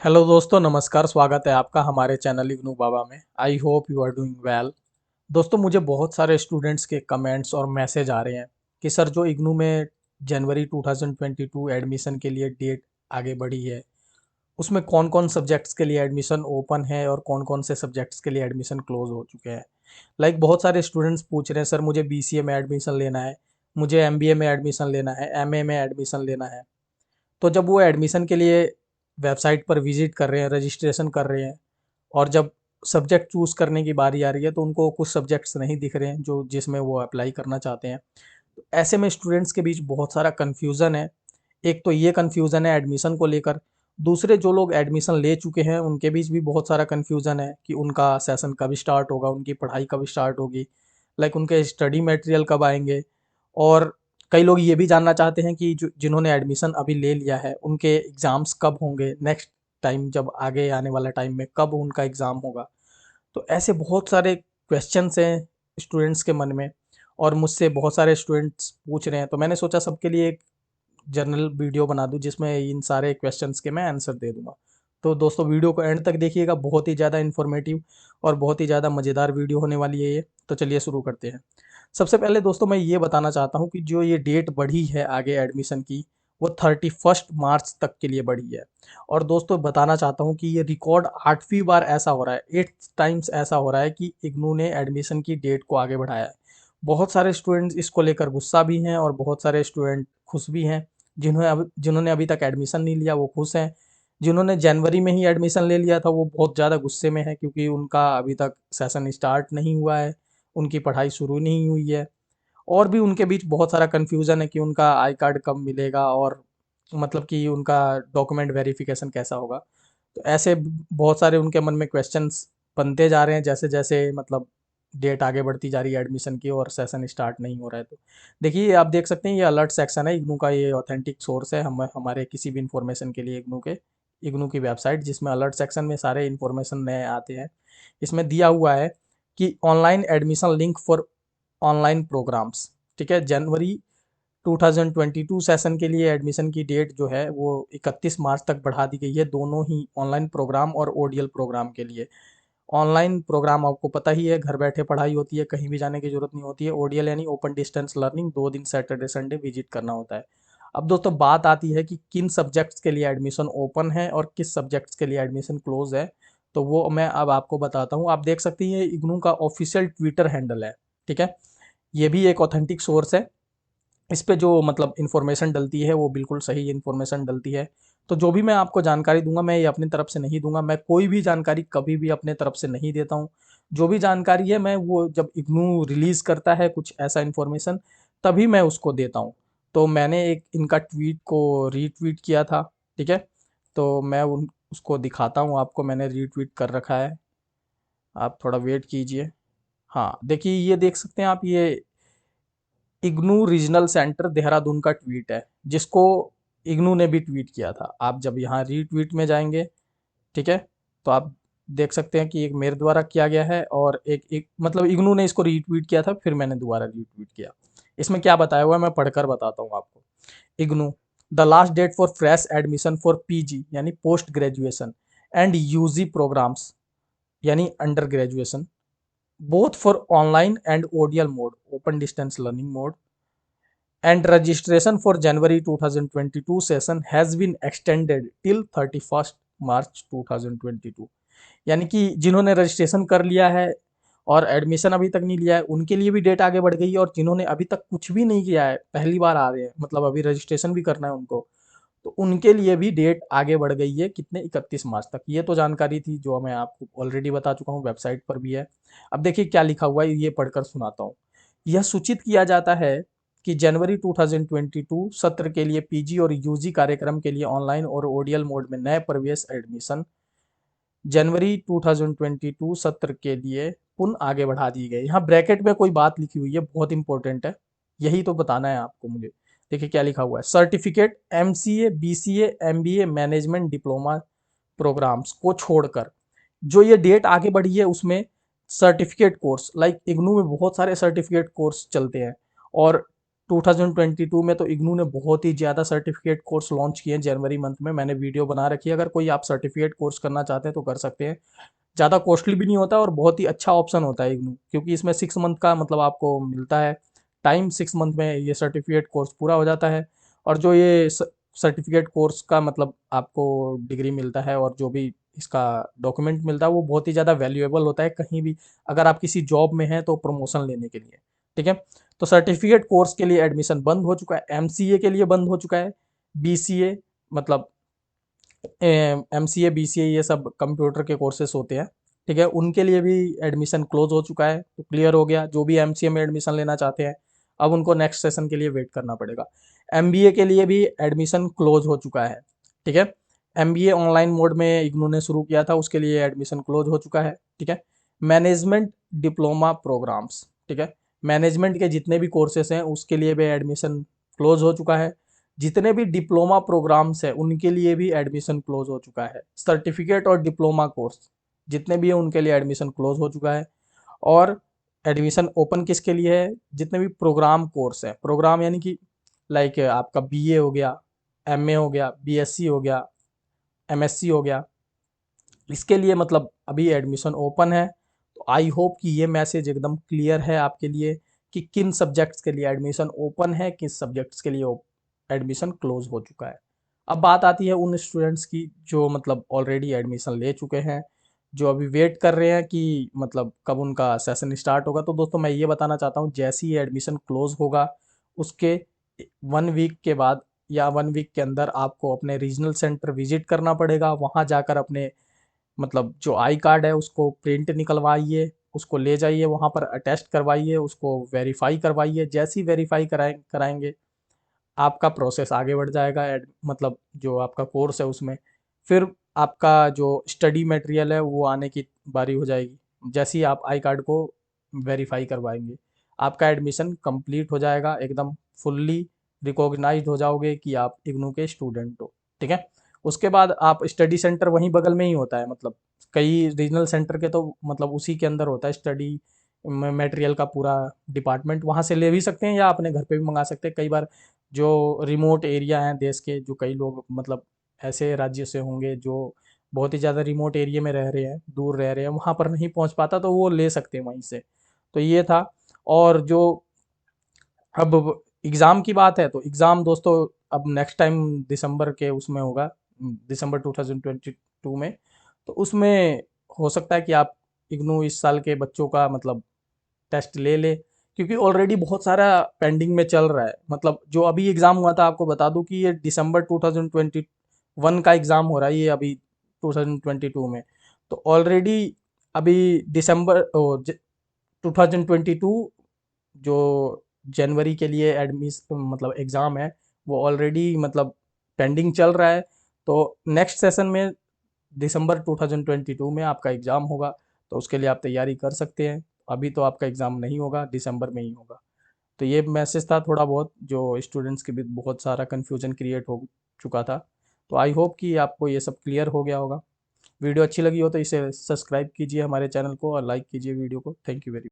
Hello दोस्तों, नमस्कार। स्वागत है आपका हमारे चैनल इग्नू बाबा में। I hope you are doing well. दोस्तों, मुझे बहुत सारे स्टूडेंट्स के कमेंट्स और मैसेज आ रहे हैं कि सर, जो इग्नू में जनवरी 2022 एडमिशन के लिए डेट आगे बढ़ी है, उसमें कौन कौन सब्जेक्ट्स के लिए एडमिशन ओपन है और कौन कौन से सब्जेक्ट्स के लिए एडमिशन क्लोज हो चुके हैं। बहुत सारे स्टूडेंट्स पूछ रहे हैं, सर मुझे बीसीए में एडमिशन लेना है, मुझे एमबीए में एडमिशन लेना है, एमए में एडमिशन लेना है। तो जब वो एडमिशन के लिए वेबसाइट पर विजिट कर रहे हैं, रजिस्ट्रेशन कर रहे हैं, और जब सब्जेक्ट चूज़ करने की बारी आ रही है तो उनको कुछ सब्जेक्ट्स नहीं दिख रहे हैं जो जिसमें वो अप्लाई करना चाहते हैं। तो ऐसे में स्टूडेंट्स के बीच बहुत सारा कन्फ्यूज़न है। एक तो ये कन्फ्यूज़न है एडमिशन को लेकर। दूसरे जो लोग एडमिशन ले चुके हैं उनके बीच भी बहुत सारा कन्फ्यूज़न है कि उनका सेशन कब स्टार्ट होगा, उनकी पढ़ाई कब स्टार्ट होगी, उनके स्टडी मटेरियल कब आएंगे। और कई लोग ये भी जानना चाहते हैं कि जो जिन्होंने एडमिशन अभी ले लिया है उनके एग्ज़ाम्स कब होंगे, नेक्स्ट टाइम जब आगे आने वाला टाइम में कब उनका एग्ज़ाम होगा। तो ऐसे बहुत सारे क्वेश्चंस हैं स्टूडेंट्स के मन में, और मुझसे बहुत सारे स्टूडेंट्स पूछ रहे हैं, तो मैंने सोचा सबके लिए एक जनरल वीडियो बना दूं जिसमें इन सारे क्वेश्चंस के मैं आंसर दे दूंगा। तो दोस्तों, वीडियो को एंड तक देखिएगा, बहुत ही ज़्यादा इन्फॉर्मेटिव और बहुत ही ज़्यादा मज़ेदार वीडियो होने वाली है ये। तो चलिए शुरू करते हैं। सबसे पहले दोस्तों, मैं ये बताना चाहता हूँ कि जो ये डेट बढ़ी है आगे एडमिशन की, वो 31 मार्च तक के लिए बढ़ी है। और दोस्तों, बताना चाहता हूँ कि ये रिकॉर्ड 8वीं बार ऐसा हो रहा है, 8 टाइम्स ऐसा हो रहा है कि इग्नू ने एडमिशन की डेट को आगे बढ़ाया है। बहुत सारे स्टूडेंट्स इसको लेकर गुस्सा भी हैं और बहुत सारे स्टूडेंट खुश भी हैं। जिन्होंने अभी तक एडमिशन नहीं लिया वो खुश हैं। जिन्होंने जनवरी में ही एडमिशन ले लिया था वो बहुत ज़्यादा गुस्से में है, क्योंकि उनका अभी तक सेशन स्टार्ट नहीं हुआ है, उनकी पढ़ाई शुरू नहीं हुई है। और भी उनके बीच बहुत सारा कन्फ्यूज़न है कि उनका आई कार्ड कब मिलेगा, और कि उनका डॉक्यूमेंट वेरिफिकेशन कैसा होगा। तो ऐसे बहुत सारे उनके मन में क्वेश्चंस बनते जा रहे हैं जैसे जैसे डेट आगे बढ़ती जा रही है एडमिशन की और सेशन स्टार्ट नहीं हो रहा है। तो देखिए, आप देख सकते हैं ये अलर्ट सेक्शन है इग्नू का, ये ऑथेंटिक सोर्स है हम हमारे किसी भी इंफॉर्मेशन के लिए इग्नू की वेबसाइट, जिसमें अलर्ट सेक्शन में सारे इन्फॉर्मेशन नए आते हैं। इसमें दिया हुआ है कि online admission link for online programs. ठीक है, जनवरी 2022 सेशन के लिए एडमिशन की डेट जो है वो 31 मार्च तक बढ़ा दी गई है, दोनों ही ऑनलाइन प्रोग्राम और ओडीएल प्रोग्राम के लिए। ऑनलाइन प्रोग्राम आपको पता ही है, घर बैठे पढ़ाई होती है, कहीं भी जाने की जरूरत नहीं होती है। ओडीएल यानी ओपन डिस्टेंस लर्निंग, 2 दिन सैटरडे संडे विजिट करना होता है। अब दोस्तों, बात आती है कि किन सब्जेक्ट्स के लिए एडमिशन ओपन है और किस सब्जेक्ट्स के लिए एडमिशन क्लोज है। तो वो मैं अब आपको बताता हूँ। आप देख सकते हैं ये इग्नू का ऑफिशियल ट्विटर हैंडल है। ठीक है, ये भी एक ऑथेंटिक सोर्स है। इस पे जो इन्फॉर्मेशन डलती है वो बिल्कुल सही इन्फॉर्मेशन डलती है। तो जो भी मैं आपको जानकारी दूंगा मैं ये अपनी तरफ से नहीं दूंगा, मैं कोई भी जानकारी कभी भी अपने तरफ से नहीं देता हूँ। जो भी जानकारी है मैं वो जब इग्नू रिलीज़ करता है कुछ ऐसा इन्फॉर्मेशन, तभी मैं उसको देता हूँ। तो मैंने एक इनका ट्वीट को रीट्वीट किया था। ठीक है, तो मैं उन उसको दिखाता हूँ आपको, मैंने रीट्वीट कर रखा है। आप थोड़ा वेट कीजिए। हाँ, देखिए, ये देख सकते हैं आप, ये इग्नू रीजनल सेंटर देहरादून का ट्वीट है, जिसको इग्नू ने भी ट्वीट किया था। आप जब यहाँ रीट्वीट में जाएंगे, ठीक है, तो आप देख सकते हैं कि एक मेरे द्वारा किया गया है और एक इग्नू ने इसको रीट्वीट किया था, फिर मैंने दोबारा रीट्वीट किया। इसमें क्या बताया हुआ है मैं पढ़कर बताता हूँ आपको। IGNOU, the last date for fresh admission for PG यानी post graduation and UG programmes यानी under graduation, both for online and ODL mode, open distance learning mode, and registration for January 2022 session has been extended till 31st March 2022। यानी कि जिन्होंने registration कर लिया है और admission अभी तक नहीं लिया है उनके लिए भी डेट आगे बढ़ गई है, और जिन्होंने अभी तक कुछ भी नहीं किया है, पहली बार आ रहे हैं, अभी रजिस्ट्रेशन भी करना है उनको, तो उनके लिए भी डेट आगे बढ़ गई है। कितने? 31 मार्च तक। ये तो जानकारी थी जो मैं आपको ऑलरेडी बता चुका हूँ, वेबसाइट पर भी है। अब देखिए क्या लिखा हुआ है, ये पढ़कर सुनाता हूँ। यह सूचित किया जाता है कि जनवरी 2022 सत्र के लिए पीजी और यूजी कार्यक्रम के लिए ऑनलाइन और ओडीएल मोड में नए प्रवेश एडमिशन जनवरी 2022 सत्र के लिए पुनः आगे बढ़ा दी गई। यहाँ ब्रैकेट में कोई बात लिखी हुई है, बहुत इंपॉर्टेंट है, यही तो बताना है आपको मुझे। देखिए क्या लिखा हुआ है, certificate MCA BCA MBA management diploma programs को छोड़कर जो ये डेट आगे बढ़ी है उसमें सर्टिफिकेट कोर्स, इग्नू में बहुत सारे सर्टिफिकेट कोर्स चलते हैं, और 2022 में तो इग्नू ने बहुत ही ज़्यादा सर्टिफिकेट कोर्स लॉन्च किए हैं जनवरी मंथ में। मैंने वीडियो बना रखी है, अगर कोई आप सर्टिफिकेट कोर्स करना चाहते हैं तो कर सकते हैं। ज़्यादा कॉस्टली भी नहीं होता और बहुत ही अच्छा ऑप्शन होता है इग्नू, क्योंकि इसमें 6 मंथ का मतलब आपको मिलता है टाइम। 6 मंथ में ये सर्टिफिकेट कोर्स पूरा हो जाता है। और जो ये सर्टिफिकेट कोर्स का मतलब आपको डिग्री मिलता है और जो भी इसका डॉक्यूमेंट मिलता है वो बहुत ही ज़्यादा वैल्यूएबल होता है कहीं भी अगर आप किसी जॉब में हैं तो प्रमोशन लेने के लिए। ठीक है, तो सर्टिफिकेट कोर्स के लिए एडमिशन बंद हो चुका है, एमसीए के लिए बंद हो चुका है, बीसीए मतलब एमसीए बीसीए ये सब कंप्यूटर के कोर्सेस होते हैं। ठीक है, उनके लिए भी एडमिशन क्लोज हो चुका है, तो क्लियर हो गया। जो भी एमसीए में एडमिशन लेना चाहते हैं अब उनको नेक्स्ट सेशन के लिए वेट करना पड़ेगा। एमबीए के लिए भी एडमिशन क्लोज हो चुका है। ठीक है, एमबीए ऑनलाइन मोड में इग्नू ने शुरू किया था, उसके लिए एडमिशन क्लोज हो चुका है। ठीक है, मैनेजमेंट डिप्लोमा प्रोग्राम्स, ठीक है, मैनेजमेंट के जितने भी कोर्सेस हैं उसके लिए भी एडमिशन क्लोज हो चुका है। जितने भी डिप्लोमा प्रोग्राम्स हैं उनके लिए भी एडमिशन क्लोज हो चुका है। सर्टिफिकेट और डिप्लोमा कोर्स जितने भी हैं उनके लिए एडमिशन क्लोज हो चुका है। और एडमिशन ओपन किसके लिए है? जितने भी प्रोग्राम कोर्स है, प्रोग्राम यानी कि लाइक आपका बीए हो गया, एमए हो गया, बीएससी हो गया, एमएससी हो गया, इसके लिए मतलब अभी एडमिशन ओपन है। तो आई होप कि ये मैसेज एकदम क्लियर है आपके लिए कि किन सब्जेक्ट्स के लिए एडमिशन ओपन है, किस सब्जेक्ट्स के लिए एडमिशन क्लोज हो चुका है। अब बात आती है उन स्टूडेंट्स की जो मतलब ऑलरेडी एडमिशन ले चुके हैं, जो अभी वेट कर रहे हैं कि मतलब कब उनका सेशन स्टार्ट होगा। तो दोस्तों मैं ये बताना चाहता हूँ, जैसे ही एडमिशन क्लोज होगा उसके 1 वीक के बाद या 1 वीक के अंदर आपको अपने रीजनल सेंटर विजिट करना पड़ेगा। वहाँ जाकर अपने मतलब जो आई कार्ड है उसको प्रिंट निकलवाइए, उसको ले जाइए वहाँ पर अटेस्ट करवाइए, उसको वेरीफाई करवाइए। जैसे ही वेरीफाई कराएंगे आपका प्रोसेस आगे बढ़ जाएगा। मतलब जो आपका कोर्स है उसमें फिर आपका जो स्टडी मटेरियल है वो आने की बारी हो जाएगी। जैसे ही आप आई कार्ड को वेरीफाई करवाएंगे आपका एडमिशन कंप्लीट हो जाएगा, एकदम फुल्ली रिकॉग्नाइज्ड हो जाओगे कि आप इग्नू के स्टूडेंट हो। ठीक है, उसके बाद आप स्टडी सेंटर वहीं बगल में ही होता है, मतलब कई रीजनल सेंटर के तो मतलब उसी के अंदर होता है स्टडी मटेरियल का पूरा डिपार्टमेंट। वहाँ से ले भी सकते हैं या अपने घर पे भी मंगा सकते हैं। कई बार जो रिमोट एरिया हैं देश के, जो कई लोग मतलब ऐसे राज्य से होंगे जो बहुत ही ज़्यादा रिमोट एरिया में रह रहे हैं, दूर रह रहे हैं, वहाँ पर नहीं पहुँच पाता तो वो ले सकते हैं वहीं से। तो ये था। और जो अब एग्ज़ाम की बात है तो एग्ज़ाम दोस्तों अब नेक्स्ट टाइम दिसंबर के उसमें होगा, दिसंबर 2022 में। तो उसमें हो सकता है कि आप इग्नू इस साल के बच्चों का मतलब टेस्ट ले ले, क्योंकि ऑलरेडी बहुत सारा पेंडिंग में चल रहा है। मतलब जो अभी एग्ज़ाम हुआ था आपको बता दूं कि ये दिसंबर 2021 का एग्ज़ाम हो रहा है, ये अभी 2022 में। तो ऑलरेडी अभी दिसंबर 2022 जो जनवरी के लिए एडमिस मतलब एग्ज़ाम है वो ऑलरेडी मतलब पेंडिंग चल रहा है। तो नेक्स्ट सेशन में दिसंबर 2022 में आपका एग्ज़ाम होगा, तो उसके लिए आप तैयारी कर सकते हैं। अभी तो आपका एग्ज़ाम नहीं होगा, दिसंबर में ही होगा। तो ये मैसेज था थोड़ा बहुत जो स्टूडेंट्स के बीच बहुत सारा कन्फ्यूजन क्रिएट हो चुका था। तो आई होप कि आपको ये सब क्लियर हो गया होगा। वीडियो अच्छी लगी हो तो इसे सब्सक्राइब कीजिए हमारे चैनल को और लाइक कीजिए वीडियो को। Thank you very